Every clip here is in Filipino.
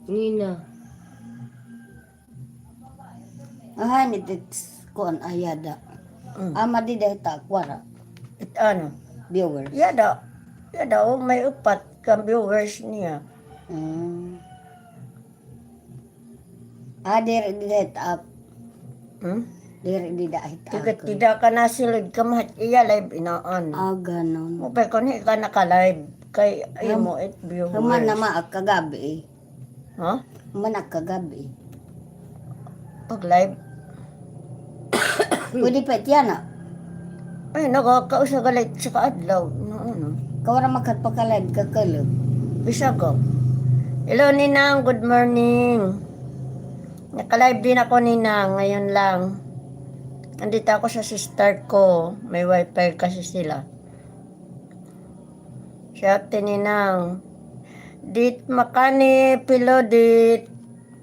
Nina. Ahan it's kon ayada. Ama di dahil takwara. Ano? Viewers. Yada may upat ka viewers niya. Diri di dahil tak. Diri di dahil tak. Tidak ka nasilid ka mahat iya live inaan. Ganon. Mupay ko ni ka naka-live kay imo it viewers. Human na maag kagabi. Ha? Human na kagabi. Pag live? Pwede pa itiyana. Ay, nakakausa ka live sa kaadlaw. Ano? Kawara makatpakalag kakalog. Bisa ko. Hello Ninang, good morning. Naka-live din ako Ninang, ngayon lang. Nandito ako sa sister ko. May wifi kasi sila. Shout to Ninang. Dit makani pilo dit.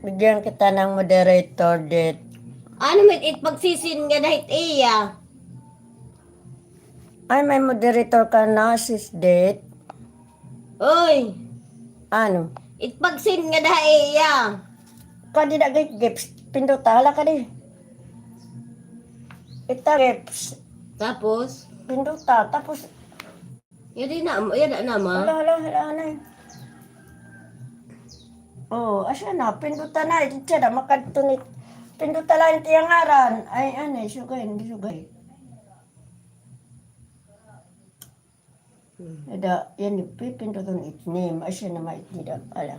Bigyan kita ng moderator dit. Ano mit it pagsisin nga dahit iya? Ay, may moderator ka na sis dit. Oy, Ano? it pagsin nga dahit iya. Kadi na gips. Pindutala ka di. Ita gips. Tapos, Pinduta. Tapos, yun na ma. hala. Oh, asya na. Pinduta na. Siya na makadtunit. Pinduta lang tiyang aran. Ay, ano, sugay. Hindi sugay. Ada, yan yung pipindutan it name. Asya na maitnida. Ala.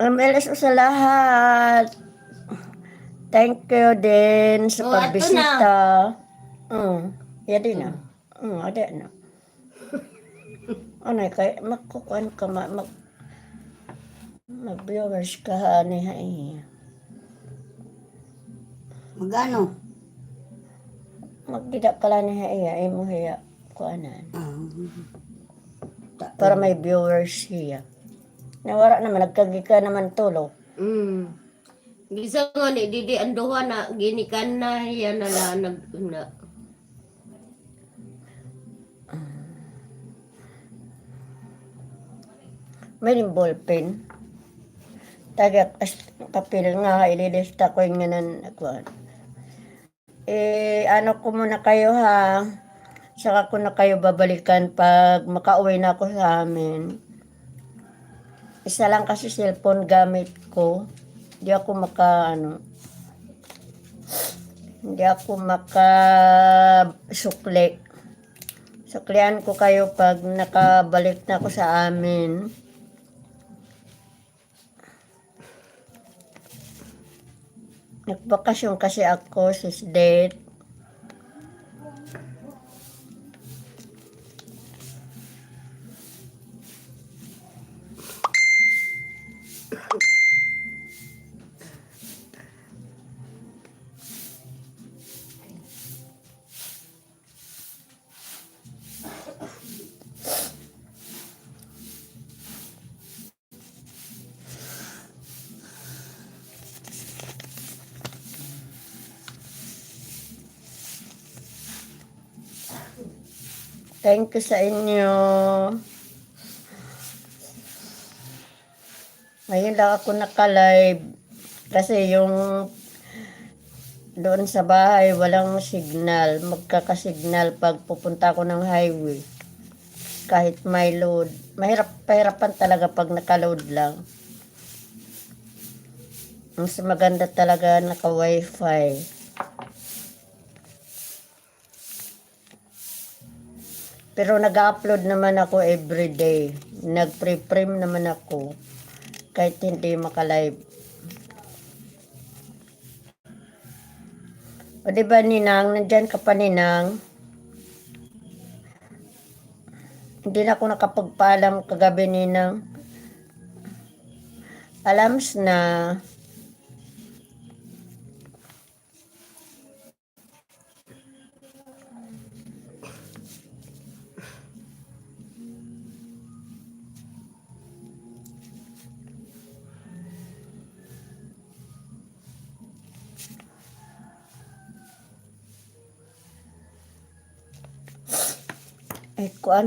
MLS sa lahat. Thank you din sa Oh, ato pagbisita. Yan din na. Ada na. Ano kay makukuan ka mag-viewers ka ni hay. Magano? Magdida pala ni hay imo hiya kuanan. Para may viewers siya. Nawara naman nagkagika naman tulog. Bisa nga ni didi anduha na ginikan na yan na na. May rin ballpen. Tagak papel nga ililista ko yung nganan kuan. Ano ko muna kayo ha. Saka ko na kayo babalikan pag makauwi na ako sa amin. Isa lang kasi cellphone gamit ko. Hindi ako sukli. Suklian ko kayo pag nakabalik na ako sa amin. Nagbakasyon kasi ako sis date. Thank you sa inyo. Ngayon lang ako naka-live kasi yung doon sa bahay walang signal. Magkakasignal pag pupunta ako ng highway. Kahit may load. Pahirapan talaga pag naka-load lang. Mas maganda talaga naka-wifi. Pero nag-upload naman ako everyday. Nag-pre-frame naman ako. Kahit hindi maka-live. O diba Ninang, nandyan ka pa Ninang? Hindi na ako nakapagpaalam kagabi Ninang. Alams na. Ay, kuan